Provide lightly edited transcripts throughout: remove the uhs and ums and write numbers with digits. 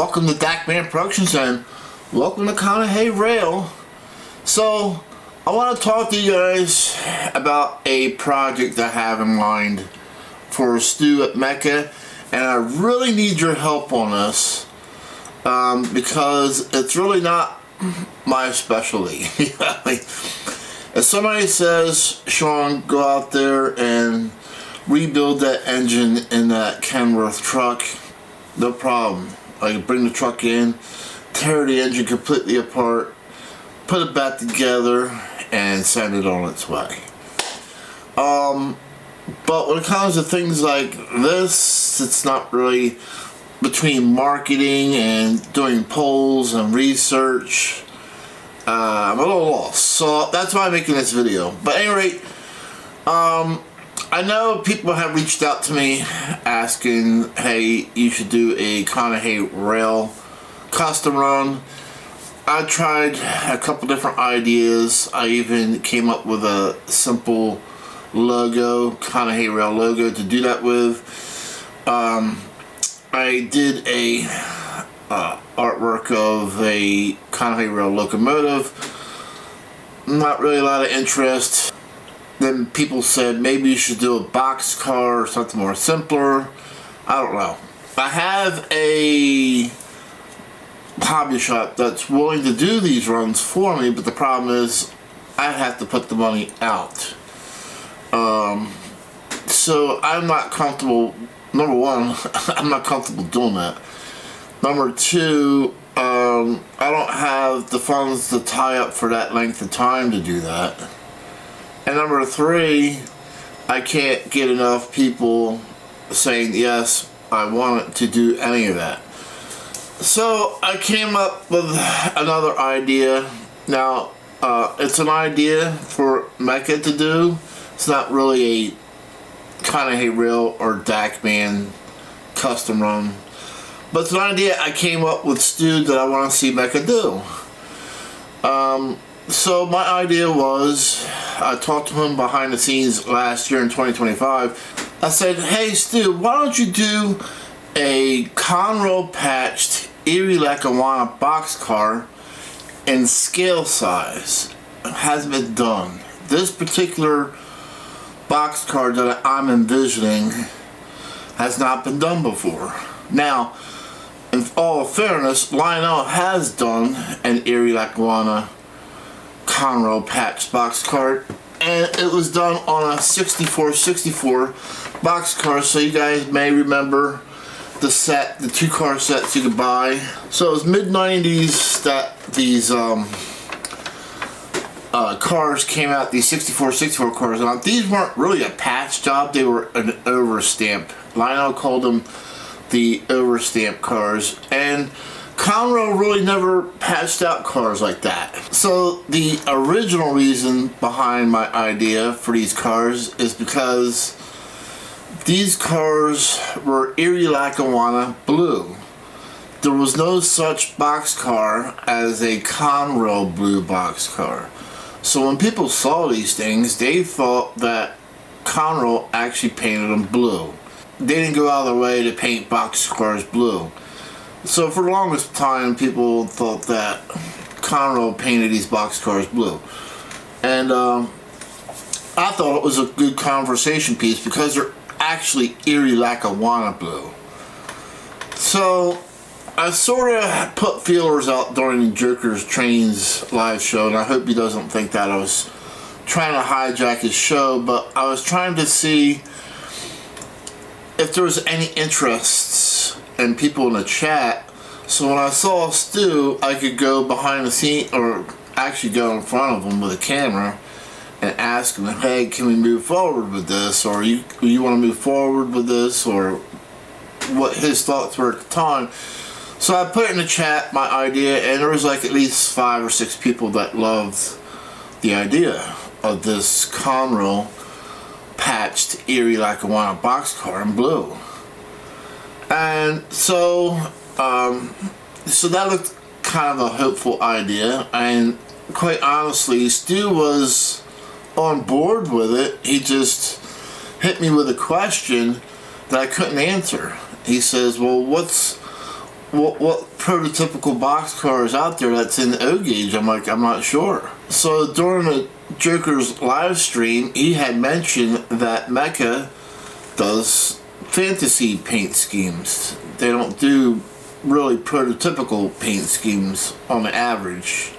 welcome to Dackman Productions and welcome to Conrail. So I want to talk to you guys about a project I have in mind for Stu at METCA, and I really need your help on this because it's really not my specialty. If somebody says, Sean, go out there and rebuild that engine in that Kenworth truck, no problem. I can bring the truck in, tear the engine completely apart, put it back together, and send it on its way. But when it comes to things like this, it's not really between marketing and doing polls and research. I'm a little lost, so that's why I'm making this video. But at any rate, I know people have reached out to me asking, hey, you should do a Conrail custom run. I tried a couple different ideas. I even came up with a simple logo, Conrail logo to do that with. I did a artwork of a Conrail locomotive. Not really a lot of interest. Then people said maybe you should do a box car or something more simpler. I don't know. I have a hobby shop that's willing to do these runs for me, but the problem is I have to put the money out. So I'm not comfortable. Number one, I'm not comfortable doing that. Number two, I don't have the funds to tie up for that length of time to do that. And number three, I can't get enough people saying, yes, I want to do any of that. So I came up with another idea. Now, it's an idea for METCA to do. It's not really a Conrail or Dackman custom run. But it's an idea I came up with Stu that I want to see METCA do. So my idea was, I talked to him behind the scenes last year in 2025. I said, hey Stu, why don't you do a Conrail patched Erie Lackawanna boxcar in scale size? It hasn't been done. This particular boxcar that I'm envisioning has not been done before. Now, in all fairness, Lionel has done an Erie Lackawanna Conrail patch boxcar, and it was done on a 64 boxcar, so you guys may remember the set, the two car sets you could buy. So it was mid-90s that these cars came out, these 64 cars. Now these weren't really a patch job, they were an overstamp. Lionel called them the overstamp cars, and Conrail really never patched out cars like that. So the original reason behind my idea for these cars is because these cars were Erie Lackawanna blue. There was no such boxcar as a Conrail blue boxcar. So when people saw these things, they thought that Conrail actually painted them blue. They didn't go out of their way to paint boxcars blue. So for the longest time, people thought that Conrail painted these boxcars blue. And I thought it was a good conversation piece because they're actually Erie Lackawanna blue. So I sort of put feelers out during Joker's Trains live show, and I hope he doesn't think that I was trying to hijack his show, but I was trying to see if there was any interests and people in the chat. So when I saw Stu, I could go behind the scene, or actually go in front of him with a camera and ask him, hey, can we move forward with this, or you want to move forward with this, or what his thoughts were at the time. So I put in the chat my idea, and there was like at least 5 or 6 people that loved the idea of this Conrail patched Erie Lackawanna boxcar in blue. And so so that looked kind of a hopeful idea, and quite honestly, Stu was on board with it. He just hit me with a question that I couldn't answer. He says, well, what prototypical boxcar is out there that's in O gauge. I'm like, I'm not sure. So during the Joker's live stream, he had mentioned that METCA does fantasy paint schemes. They don't do really prototypical paint schemes on the average.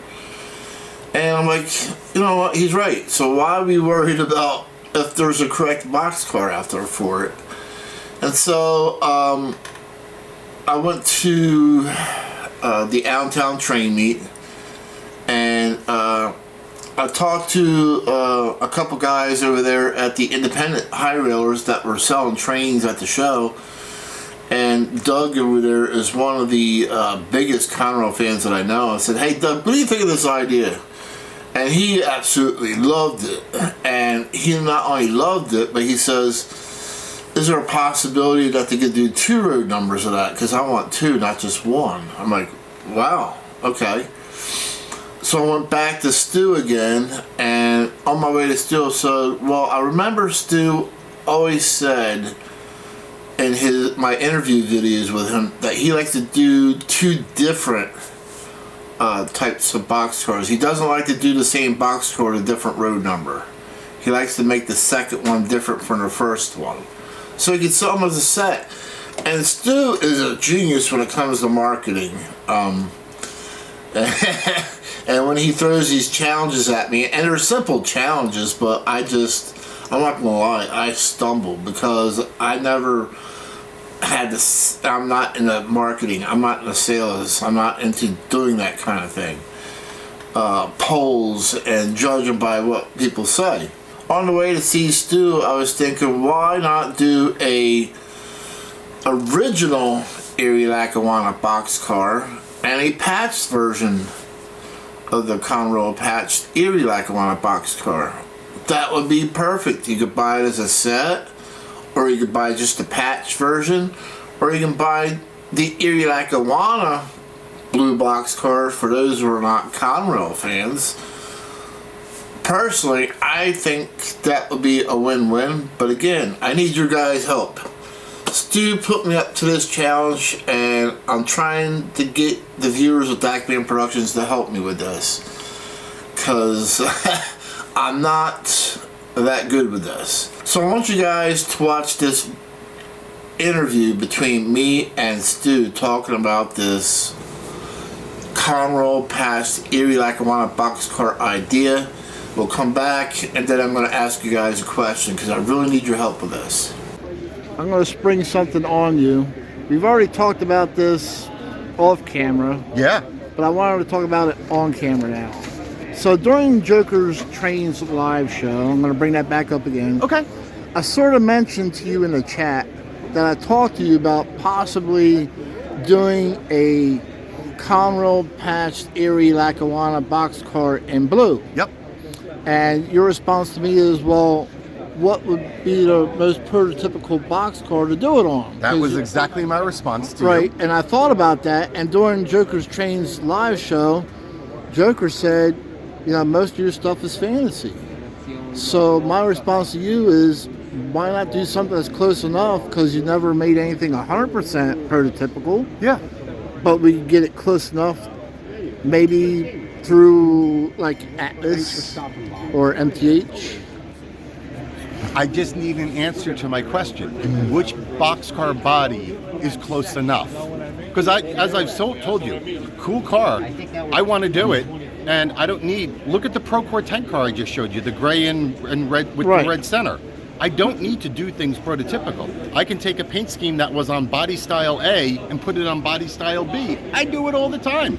And I'm like, you know what, he's right. So why are we worried about if there's a correct boxcar out there for it? And so I went to the Allentown train meet, and I talked to a couple guys over there at the independent high railers that were selling trains at the show. And Doug over there is one of the biggest Conrail fans that I know. I said, hey Doug, what do you think of this idea? And he absolutely loved it. And he not only loved it, but he says, is there a possibility that they could do 2 road numbers of that? Because I want 2, not just 1. I'm like, wow, okay. So I went back to Stu again, and on my way to Stu, I remember Stu always said in my interview videos with him that he likes to do 2 different types of boxcars. He doesn't like to do the same boxcar with a different road number. He likes to make the second one different from the first one, so he can sell them as a set. And Stu is a genius when it comes to marketing. And when he throws these challenges at me, and they're simple challenges, but I'm not gonna lie, I stumbled because I never had this. I'm not in the marketing, I'm not in the sales, I'm not into doing that kind of thing. Polls and judging by what people say. On the way to see Stu, I was thinking, why not do a original Erie Lackawanna boxcar and a patched version of the Conrail patched Erie Lackawanna boxcar? That would be perfect. You could buy it as a set, or you could buy just the patch version, or you can buy the Erie Lackawanna blue boxcar for those who are not Conrail fans. Personally, I think that would be a win-win, but again, I need your guys' help. Stu put me up to this challenge, and I'm trying to get the viewers of Dackman Productions to help me with this, because I'm not that good with this. So I want you guys to watch this interview between me and Stu talking about this Conrail patched Erie Lackawanna boxcar idea. We'll come back, and then I'm going to ask you guys a question, because I really need your help with this. I'm going to spring something on you. We've already talked about this off camera. Yeah. But I wanted to talk about it on camera now. So during Joker's Trains live show, I'm going to bring that back up again. Okay. I sort of mentioned to you in the chat that I talked to you about possibly doing a Conrail patched Erie Lackawanna boxcar in blue. Yep. And your response to me is, well, what would be the most prototypical boxcar to do it on? That was exactly my response to right, you. and I thought about that, and during Joker's Trains live show, Joker said, you know, most of your stuff is fantasy. So my response to you is, why not do something that's close enough, because you never made anything 100% prototypical. Yeah. But we can get it close enough, maybe through like Atlas or MTH. I just need an answer to my question. Which boxcar body is close enough? Because as I've told you, cool car, I want to do it, and I don't need, look at the Procore tank car I just showed you, the gray and red with the red center. I don't need to do things prototypical. I can take a paint scheme that was on body style A and put it on body style B. I do it all the time.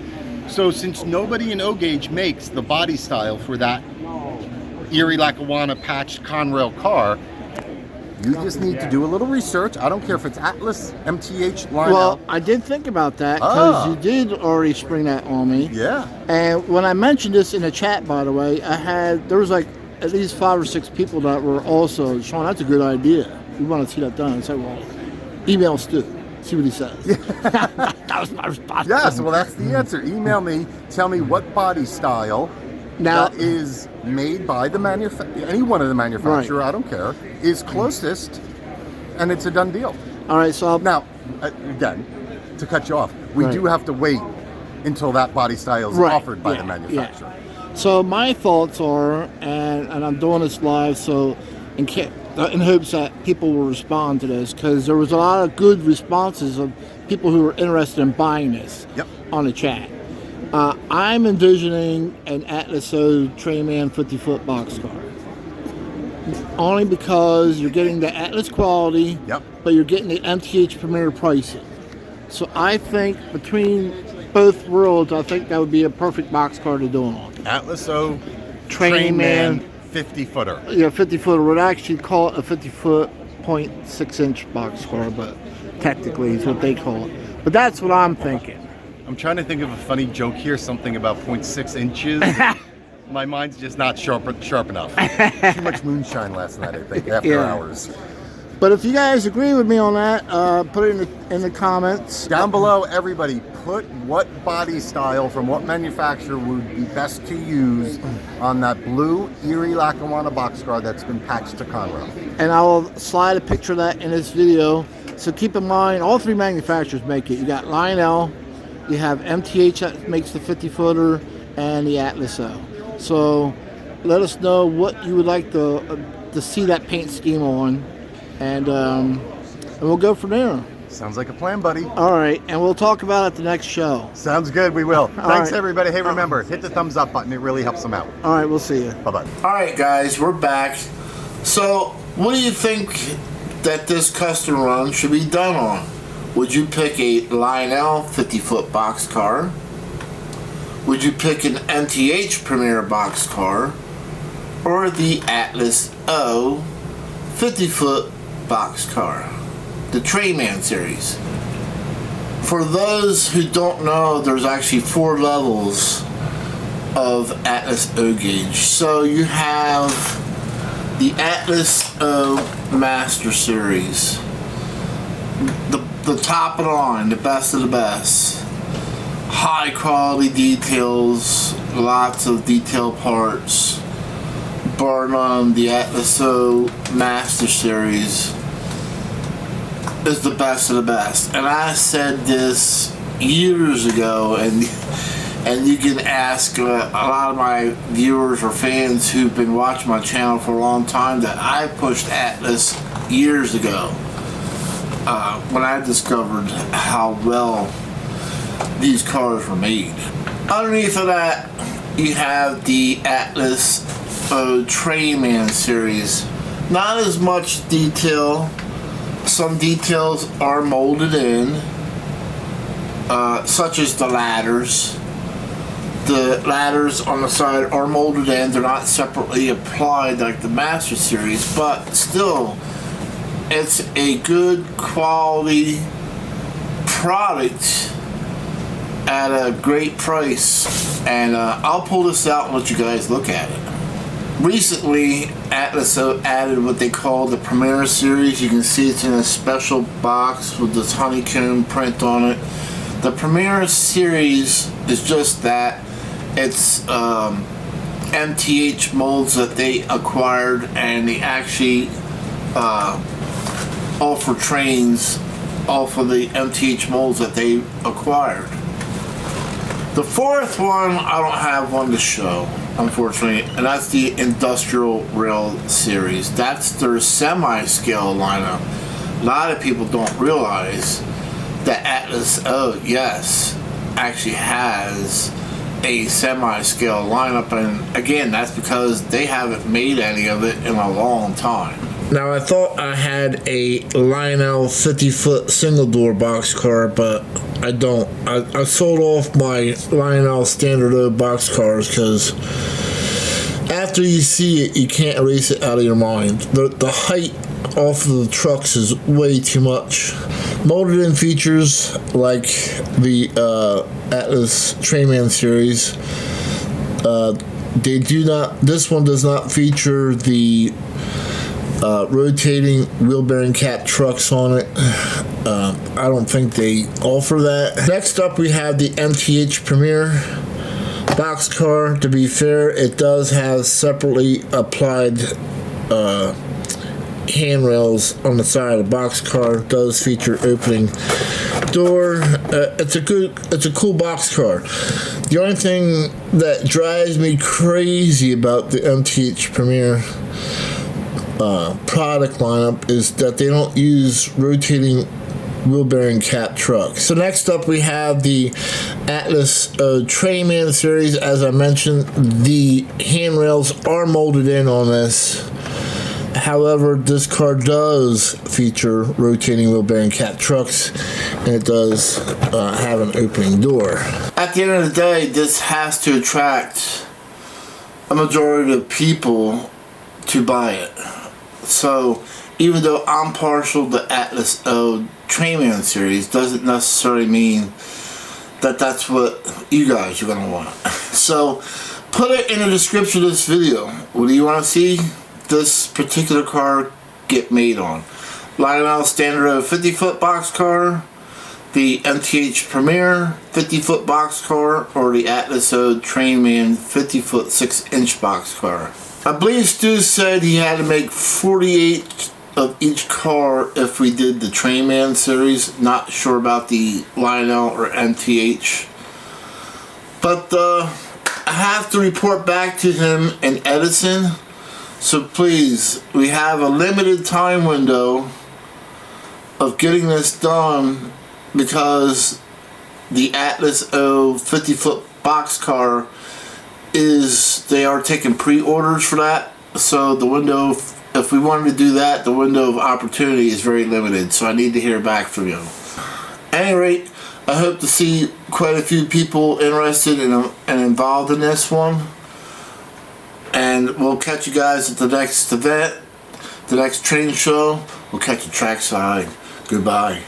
So since nobody in O gauge makes the body style for that Erie Lackawanna patched Conrail car, you just need to do a little research. I don't care if it's Atlas, MTH, Lionel. Well, I did think about that, because you did already spring that on me. Yeah. And when I mentioned this in the chat, by the way, there was like at least 5 or 6 people that were also, Sean, that's a good idea. We want to see that done. I said, well, email Stu. See what he says. That was my response. Yes, well, that's the answer. Email me. Tell me what body style that is made by the any one of the manufacturer. I don't care. Is closest, and it's a done deal. All right. So now, again, to cut you off, we do have to wait until that body style is offered by the manufacturer. So my thoughts are, and I'm doing this live, so in hopes that people will respond to this, because there was a lot of good responses of people who were interested in buying this on the chat. I'm envisioning an Atlas O Trainman 50-foot boxcar. Only because you're getting the Atlas quality, but you're getting the MTH Premier pricing. So I think between both worlds, I think that would be a perfect boxcar to do it on. Atlas O Trainman 50-footer. Yeah, 50-footer. Would actually call it a 50-foot 0.6-inch boxcar, but technically it's what they call it. But that's what I'm thinking. I'm trying to think of a funny joke here, something about 0.6 inches. My mind's just not sharp enough. Too much moonshine last night, I think, after hours. But if you guys agree with me on that, put it in the comments. Down below, everybody, put what body style from what manufacturer would be best to use on that blue Erie Lackawanna boxcar that's been patched to Conrail. And I will slide a picture of that in this video. So keep in mind, all three manufacturers make it. You got Lionel, you have MTH that makes the 50-footer, and the Atlas O. So let us know what you would like to see that paint scheme on, and we'll go from there. Sounds like a plan, buddy. All right, and we'll talk about it at the next show. Sounds good, we will. Thanks, everybody. Hey, remember, hit the thumbs up button. It really helps them out. All right, we'll see you. Bye-bye. All right, guys, we're back. So what do you think that this custom run should be done on? Would you pick a Lionel 50-foot boxcar? Would you pick an MTH Premier boxcar? Or the Atlas O 50-foot boxcar? The Trainman series. For those who don't know, there's actually 4 levels of Atlas O gauge. So you have the Atlas O Master Series. The top of the line, the best of the best. High quality details, lots of detail parts. Bar none, the Atlas O Master Series is the best of the best. And I said this years ago, and you can ask a lot of my viewers or fans who've been watching my channel for a long time that I pushed Atlas years ago when I discovered how well these cars were made. Underneath of that, you have the Atlas O Trainman series. Not as much detail. Some details are molded in, such as the ladders. The ladders on the side are molded in. They're not separately applied like the Master Series, but still, it's a good quality product at a great price. And I'll pull this out and let you guys look at it. Recently, Atlas O added what they call the Premier series. You can see it's in a special box with this honeycomb print on it. The Premier series is just that. It's MTH molds that they acquired, and they actually offer trains off of the MTH molds that they acquired. The fourth one, I don't have one to show, unfortunately, and that's the Industrial Rail series. That's their semi-scale lineup. A lot of people don't realize that Atlas O, yes, actually has a semi-scale lineup, and again, that's because they haven't made any of it in a long time. Now, I thought I had a Lionel 50-foot single-door boxcar, but I don't. I sold off my Lionel Standard O boxcars because after you see it, you can't erase it out of your mind. The height off of the trucks is way too much. Molded in features like the Atlas Trainman series. They do not. This one does not feature the rotating wheel bearing cap trucks on it. I don't think they offer that. Next up, we have the MTH Premier boxcar. To be fair, it does have separately applied handrails on the side of the boxcar. It does feature opening door. It's a cool boxcar. The only thing that drives me crazy about the MTH Premier product lineup is that they don't use rotating wheel bearing cap trucks. So next up we have the Atlas O Trainman series. As I mentioned, the handrails are molded in on this. However, this car does feature rotating wheel bearing cap trucks, and it does have an opening door. At the end of the day, this has to attract a majority of people to buy it. So even though I'm partial to Atlas O Trainman series, doesn't necessarily mean that that's what you guys are going to want. So put it in the description of this video. What do you want to see this particular car get made on? Lionel Standard 50-foot boxcar, the MTH Premier 50-foot boxcar, or the Atlas O Trainman 50-foot 6-inch boxcar. I believe Stu said he had to make 48 of each car if we did the Trainman series. Not sure about the Lionel or MTH. But I have to report back to him in Edison. So please, we have a limited time window of getting this done because the Atlas O 50-foot boxcar they are taking pre-orders for that. So the window, if we wanted to do that, the window of opportunity is very limited. So I need to hear back from you. At any rate, I hope to see quite a few people interested and involved in this one. And we'll catch you guys at the next event, the next train show. We'll catch you trackside. Goodbye.